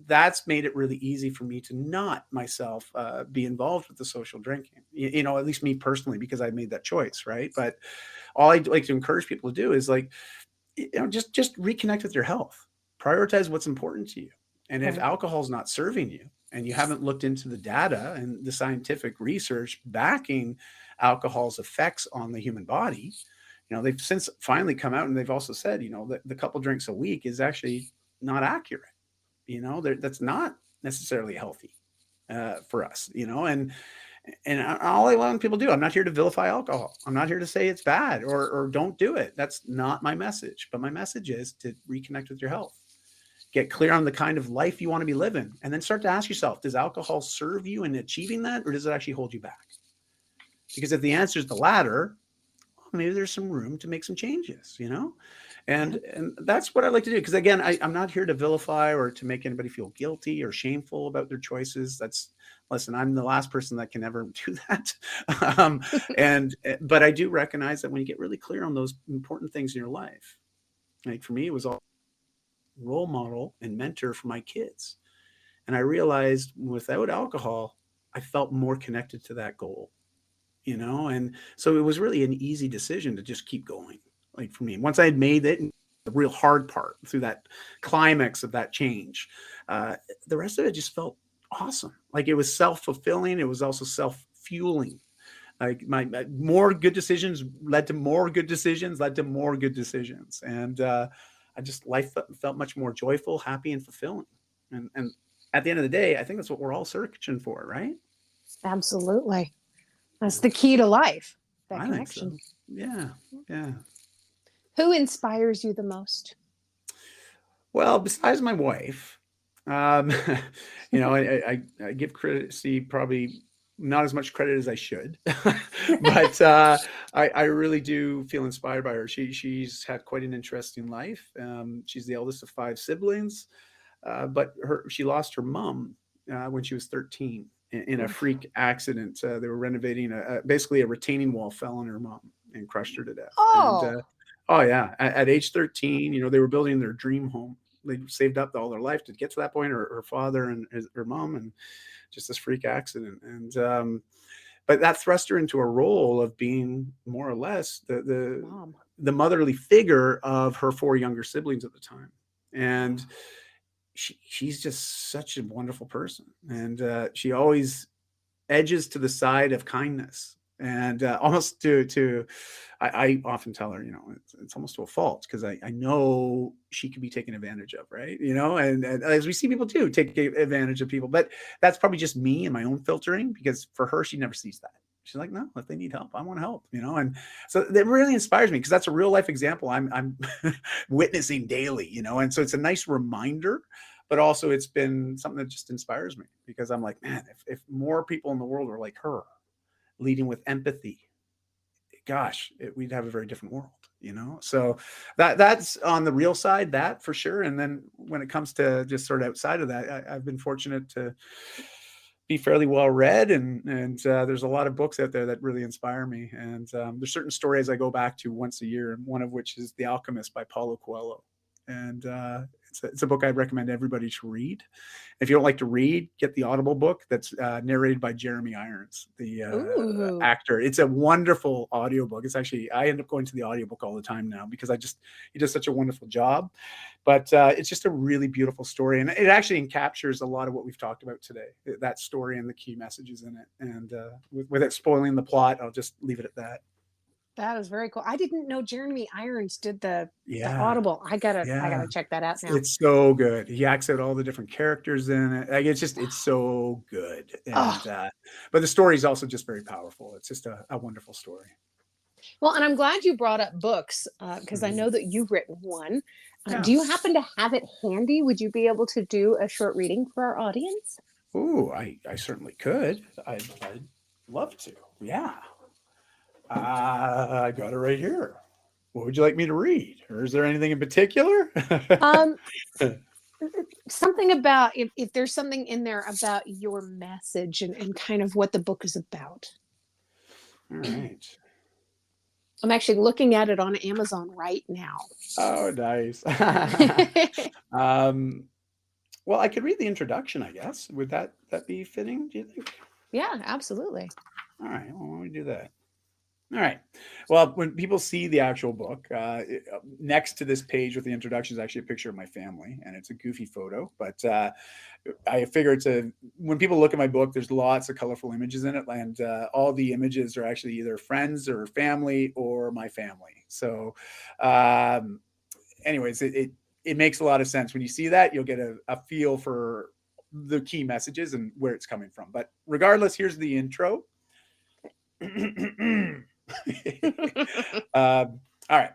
that's made it really easy for me to not myself be involved with the social drinking, at least me personally, because I made that choice. Right. But all I'd like to encourage people to do is like, just reconnect with your health, prioritize what's important to you. And if Right. alcohol is not serving you and you haven't looked into the data and the scientific research backing alcohol's effects on the human body, they've since finally come out and they've also said, that the couple drinks a week is actually not accurate. That's not necessarily healthy for us. And all I want people to do, I'm not here to vilify alcohol. I'm not here to say it's bad or don't do it. That's not my message. But my message is to reconnect with your health. Get clear on the kind of life you want to be living, and then start to ask yourself, does alcohol serve you in achieving that, or does it actually hold you back? Because if the answer is the latter, maybe there's some room to make some changes, And that's what I like to do. Because again, I'm not here to vilify or to make anybody feel guilty or shameful about their choices. Listen, I'm the last person that can ever do that. um, but I do recognize that when you get really clear on those important things in your life, like for me, it was all role model and mentor for my kids. And I realized without alcohol, I felt more connected to that goal, and so it was really an easy decision to just keep going. Like for me, once I had made it, the real hard part through that climax of that change, uh, the rest of it just felt awesome. Like it was self-fulfilling. It was also self-fueling. Like my more good decisions led to more good decisions, led to more good decisions. And I just life felt much more joyful, happy, and fulfilling. And at the end of the day, I think that's what we're all searching for, right? Absolutely. That's the key to life, that I think so. connection. Yeah. Yeah. Who inspires you the most? Well, besides my wife, um, I give credit, see, probably not as much credit as I should, but I really do feel inspired by her. She's had quite an interesting life. She's the eldest of five siblings, but she lost her mom when she was 13 in a freak accident. They were renovating basically a retaining wall fell on her mom and crushed her to death. And Oh, oh yeah, at age 13, they were building their dream home. They saved up all their life to get to that point. Her father and her mom, and just this freak accident. And but that thrust her into a role of being more or less mom. the motherly figure of her four younger siblings at the time. And she's just such a wonderful person, and she always edges to the side of kindness, and almost I often tell her, it's almost to a fault, because I know she can be taken advantage of, right? And as we see people do take advantage of people, but that's probably just me and my own filtering, because for her, she never sees that. She's like, no, if they need help, I want to help, and so that really inspires me, because that's a real life example I'm witnessing daily, and so it's a nice reminder, but also it's been something that just inspires me, because I'm like, man, if more people in the world were like her, leading with empathy, gosh, we'd have a very different world. So that's on the real side, that for sure. And then when it comes to just sort of outside of that, I've been fortunate to be fairly well read, and there's a lot of books out there that really inspire me. And there's certain stories I go back to once a year, and one of which is The Alchemist by Paulo Coelho. And it's a book I recommend everybody to read. If you don't like to read, get the Audible book that's narrated by Jeremy Irons, the Ooh. actor. It's a wonderful audiobook. It's actually, I end up going to the audiobook all the time now, because he does such a wonderful job. But it's just a really beautiful story. And it actually captures a lot of what we've talked about today, that story and the key messages in it. And without spoiling the plot, I'll just leave it at that. That is very cool. I didn't know Jeremy Irons did the Yeah. Audible. I Yeah. gotta check that out now. It's so good. He acts out all the different characters in it. Like it's so good. And Oh, but the story is also just very powerful. It's just a wonderful story. well, and I'm glad you brought up books, because I Mhm. know that you've written one. Yeah. Do you happen to have it handy? Would you be able to do a short reading for our audience? Ooh, I certainly could. I'd love to. Yeah. I got it right here. What would you like me to read? Or is there anything in particular? Um, Something about, if there's something in there about your message, and kind of what the book is about. All right. I'm actually looking at it on Amazon right now. Oh, nice. um, well, I could read the introduction, I guess. Would that be fitting, do you think? Yeah, absolutely. All right. Well, why don't we do that? All right. Well, when people see the actual book, next to this page with the introduction is actually a picture of my family, and it's a goofy photo. But I figure when people look at my book, there's lots of colorful images in it, and all the images are actually either friends or family or my family. So, anyways, it makes a lot of sense when you see that. You'll get a feel for the key messages and where it's coming from. But regardless, here's the intro. All right.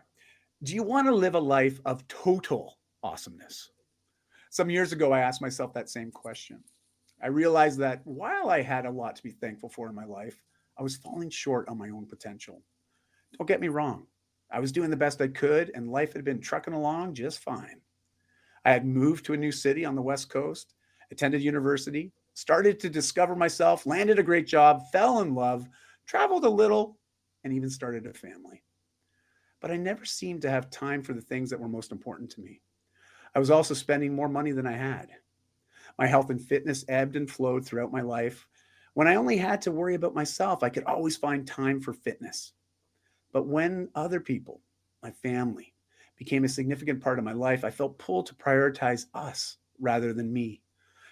Do you want to live a life of total awesomeness? Some years ago, I asked myself that same question. I realized that while I had a lot to be thankful for in my life, I was falling short on my own potential. Don't get me wrong. I was doing the best I could, and life had been trucking along just fine. I had moved to a new city on the West Coast, attended university, started to discover myself, landed a great job, fell in love, traveled a little, and even started a family. But I never seemed to have time for the things that were most important to me. I was also spending more money than I had. My health and fitness ebbed and flowed throughout my life. When I only had to worry about myself, I could always find time for fitness. But when other people, my family, became a significant part of my life, I felt pulled to prioritize us rather than me.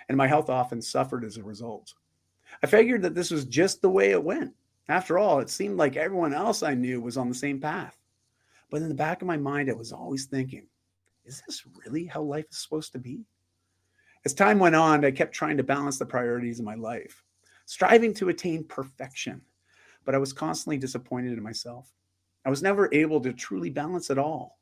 And my health often suffered as a result. I figured that this was just the way it went. After all, it seemed like everyone else I knew was on the same path. But in the back of my mind, I was always thinking, is this really how life is supposed to be? As time went on, I kept trying to balance the priorities of my life, striving to attain perfection, but I was constantly disappointed in myself. I was never able to truly balance it all.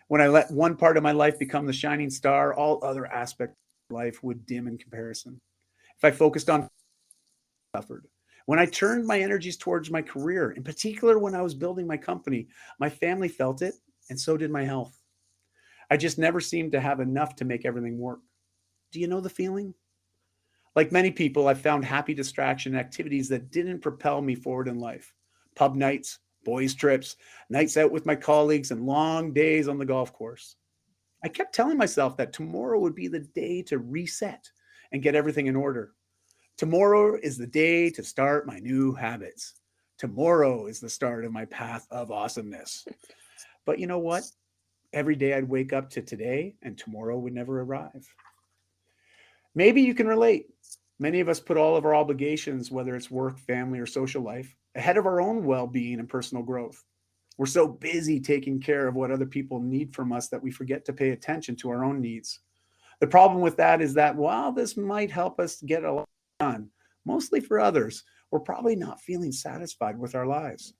When I let one part of my life become the shining star, all other aspects of life would dim in comparison. If I focused on suffered. When I turned my energies towards my career, in particular when I was building my company, my family felt it, and so did my health. I just never seemed to have enough to make everything work. Do you know the feeling? Like many people, I found happy distraction activities that didn't propel me forward in life. Pub nights, boys' trips, nights out with my colleagues, and long days on the golf course. I kept telling myself that tomorrow would be the day to reset and get everything in order. Tomorrow is the day to start my new habits. Tomorrow is the start of my path of awesomeness. But you know what? Every day I'd wake up to today, and tomorrow would never arrive. Maybe you can relate. Many of us put all of our obligations, whether it's work, family, or social life, ahead of our own well being and personal growth. We're so busy taking care of what other people need from us that we forget to pay attention to our own needs. The problem with that is that while this might help us get a lot done, mostly for others, we're probably not feeling satisfied with our lives.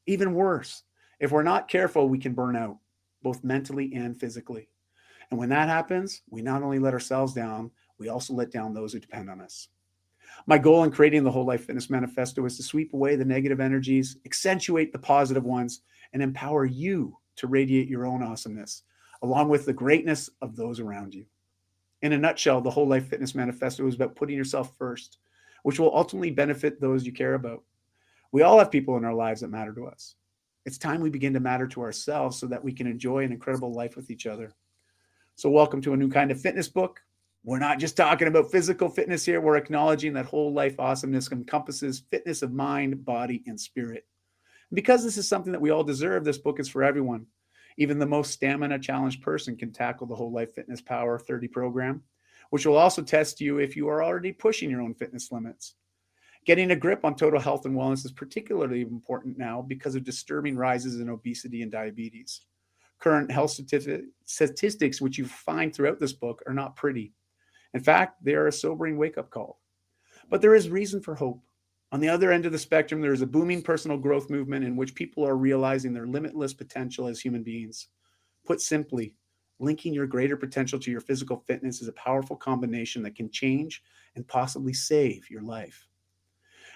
Even worse, if we're not careful, we can burn out, both mentally and physically. And when that happens, we not only let ourselves down, we also let down those who depend on us. My goal in creating the Whole Life Fitness Manifesto is to sweep away the negative energies, accentuate the positive ones, and empower you to radiate your own awesomeness, along with the greatness of those around you. In a nutshell, the Whole Life Fitness Manifesto is about putting yourself first, which will ultimately benefit those you care about. We all have people in our lives that matter to us. It's time we begin to matter to ourselves so that we can enjoy an incredible life with each other. So, welcome to a new kind of fitness book. We're not just talking about physical fitness here. We're acknowledging that whole life awesomeness encompasses fitness of mind, body, and spirit. And because this is something that we all deserve, this book is for everyone. Even the most stamina challenged person can tackle the Whole Life Fitness Power 30 program, which will also test you if you are already pushing your own fitness limits. Getting a grip on total health and wellness is particularly important now because of disturbing rises in obesity and diabetes. Current health statistics, which you find throughout this book, are not pretty. In fact, they are a sobering wake-up call. But there is reason for hope. On the other end of the spectrum, there is a booming personal growth movement in which people are realizing their limitless potential as human beings. Put simply, linking your greater potential to your physical fitness is a powerful combination that can change and possibly save your life.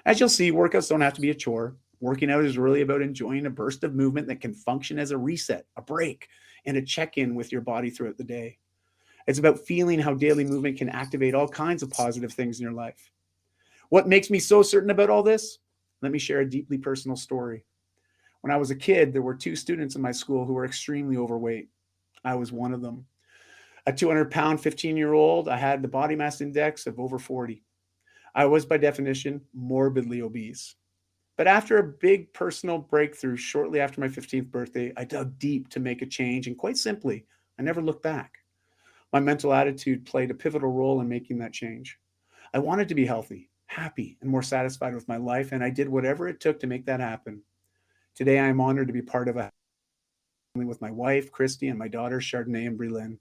As you'll see, workouts don't have to be a chore. Working out is really about enjoying a burst of movement that can function as a reset, a break, and a check-in with your body throughout the day. It's about feeling how daily movement can activate all kinds of positive things in your life. What makes me so certain about all this? Let me share a deeply personal story. When I was a kid, there were two students in my school who were extremely overweight. I was one of them. A 200-pound 15-year-old, I had the body mass index of over 40. I was, by definition, morbidly obese. But after a big personal breakthrough shortly after my 15th birthday, I dug deep to make a change, and quite simply, I never looked back. My mental attitude played a pivotal role in making that change. I wanted to be healthy, happy, and more satisfied with my life, and I did whatever it took to make that happen. Today, I am honored to be part of a family with my wife, Christy, and my daughters, Chardonnay and Brelin.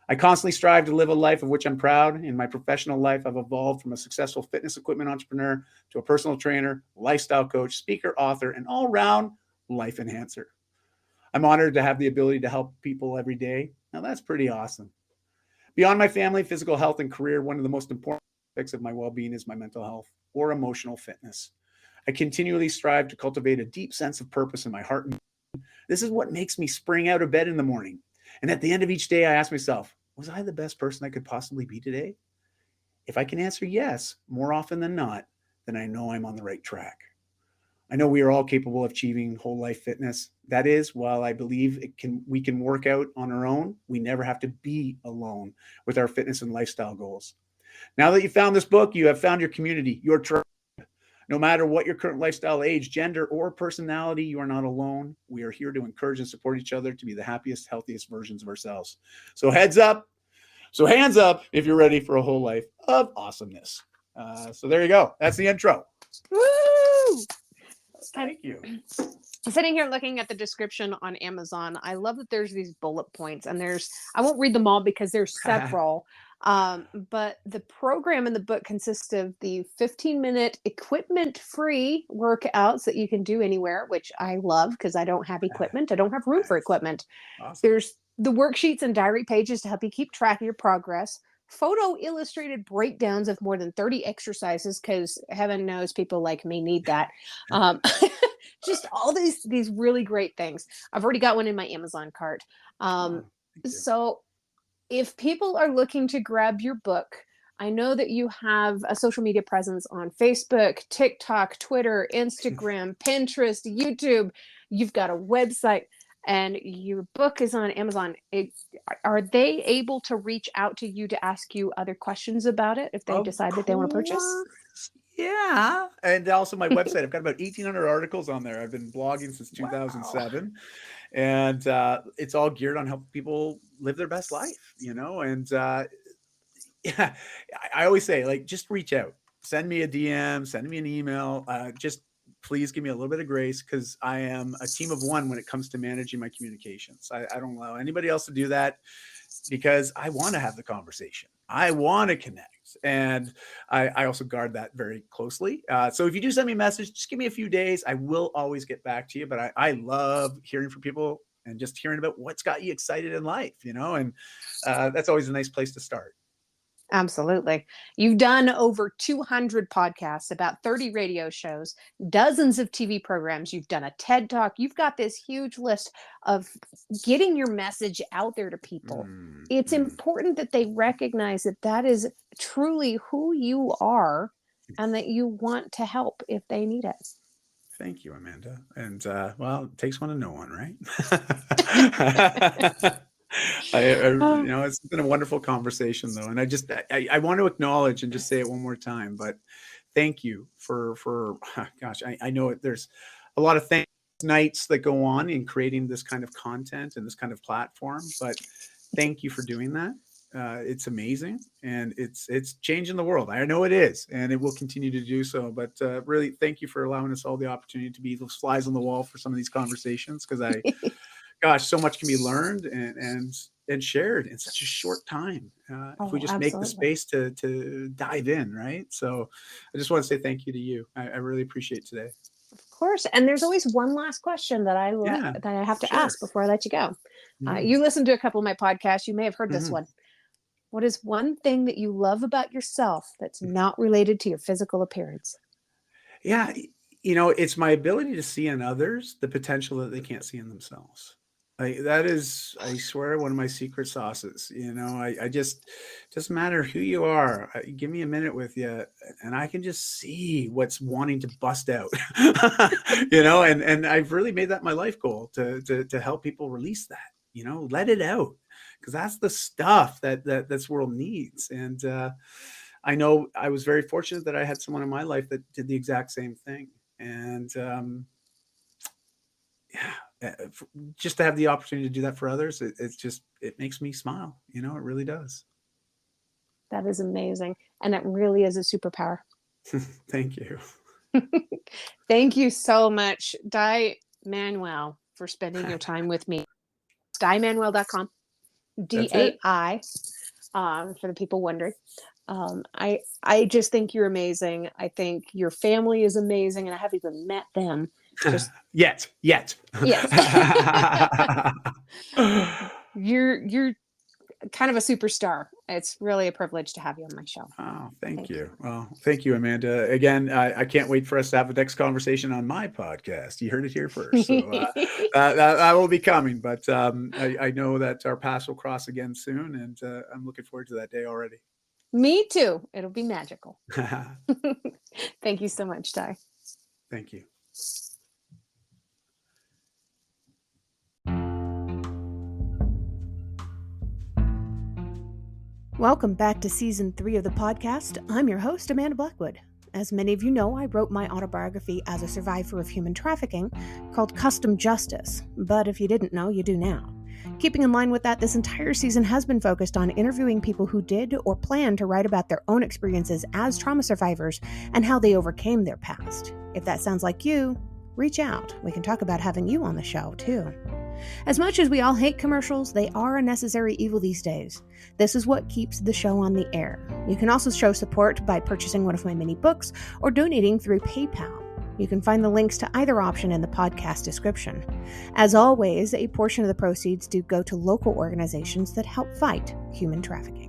I constantly strive to live a life of which I'm proud. In my professional life, I've evolved from a successful fitness equipment entrepreneur to a personal trainer, lifestyle coach, speaker, author, and all-round life enhancer. I'm honored to have the ability to help people every day. Now, that's pretty awesome. Beyond my family, physical health, and career, one of the most important aspects of my well-being is my mental health or emotional fitness. I continually strive to cultivate a deep sense of purpose in my heart and This is what makes me spring out of bed in the morning. And at the end of each day, I ask myself, was I the best person I could possibly be today? If I can answer yes, more often than not, then I know I'm on the right track. I know we are all capable of achieving whole life fitness. That is, while I believe we can work out on our own, we never have to be alone with our fitness and lifestyle goals. Now that you found this book, you have found your community, your tribe. No matter what your current lifestyle, age, gender, or personality, you are not alone. We are here to encourage and support each other to be the happiest, healthiest versions of ourselves. So hands up if you're ready for a whole life of awesomeness. So there you go. That's the intro. Woo! Thank you. Sitting here looking at the description on Amazon, I love that there's these bullet points, and I won't read them all because there's several. But the program in the book consists of the 15-minute equipment-free workouts that you can do anywhere, which I love because I don't have equipment. I don't have room for equipment. Awesome. There's the worksheets and diary pages to help you keep track of your progress. Photo illustrated breakdowns of more than 30 exercises, because heaven knows people like me need that. Just all these really great things. I've already got one in my Amazon cart. So if people are looking to grab your book, I know that you have a social media presence on Facebook, TikTok, Twitter, Instagram, Pinterest, YouTube. You've got a website, and your book is on Amazon. Are they able to reach out to you to ask you other questions about it if they decide that they want to purchase? Yeah. And also my website, I've got about 1,800 articles on there. I've been blogging since 2007. Wow. And it's all geared on helping people live their best life, and yeah, I always say, like, just reach out, send me a DM, send me an email, just please give me a little bit of grace, because I am a team of one when it comes to managing my communications. I don't allow anybody else to do that, because I want to have the conversation. I want to connect. And I also guard that very closely. So if you do send me a message, just give me a few days. I will always get back to you. But I love hearing from people and just hearing about what's got you excited in life, and that's always a nice place to start. Absolutely. You've done over 200 podcasts, about 30 radio shows, dozens of TV programs. You've done a TED Talk. You've got this huge list of getting your message out there to people. It's important that they recognize that is truly who you are, and that you want to help if they need it. Thank you, Amanda. And well, it takes one to know one, right? It's been a wonderful conversation, though, and I want to acknowledge and just say it one more time, but thank you for gosh, I know there's a lot of nights that go on in creating this kind of content and this kind of platform, but thank you for doing that. It's amazing, and it's changing the world. I know it is, and it will continue to do so. But really, thank you for allowing us all the opportunity to be those flies on the wall for some of these conversations, because gosh, so much can be learned and shared in such a short time. If we just make the space to dive in, right? So I just want to say thank you to you. I really appreciate today. Of course. And there's always one last question that I have to ask before I let you go. You listened to a couple of my podcasts. You may have heard this one. What is one thing that you love about yourself that's not related to your physical appearance? Yeah. It's my ability to see in others the potential that they can't see in themselves. That is, I swear, one of my secret sauces. I just, doesn't matter who you are. Give me a minute with you, and I can just see what's wanting to bust out. And I've really made that my life goal to help people release that. Let it out, because that's the stuff that this world needs. And I know I was very fortunate that I had someone in my life that did the exact same thing. And just to have the opportunity to do that for others, it makes me smile. It really does. That is amazing. And it really is a superpower. Thank you. Thank you so much, Dai Manuel, for spending your time with me. DaiManuel.com. DAI, for the people wondering. I just think you're amazing. I think your family is amazing, and I haven't even met them. Yet. Yes. You're kind of a superstar, It's really a privilege to have you on my show. Oh, thank you. Well, thank you, Amanda. Again, I can't wait for us to have the next conversation on my podcast. You heard it here first. So that will be coming. But I know that our paths will cross again soon, and I'm looking forward to that day already. Me too. It'll be magical. Thank you so much, Dai. Thank you. Welcome back to Season 3 of the podcast. I'm your host, Amanda Blackwood. As many of you know, I wrote my autobiography as a survivor of human trafficking called Custom Justice. But if you didn't know, you do now. Keeping in line with that, this entire season has been focused on interviewing people who did or plan to write about their own experiences as trauma survivors and how they overcame their past. If that sounds like you, reach out. We can talk about having you on the show, too. As much as we all hate commercials, they are a necessary evil these days. This is what keeps the show on the air. You can also show support by purchasing one of my mini books or donating through PayPal. You can find the links to either option in the podcast description. As always, a portion of the proceeds do go to local organizations that help fight human trafficking.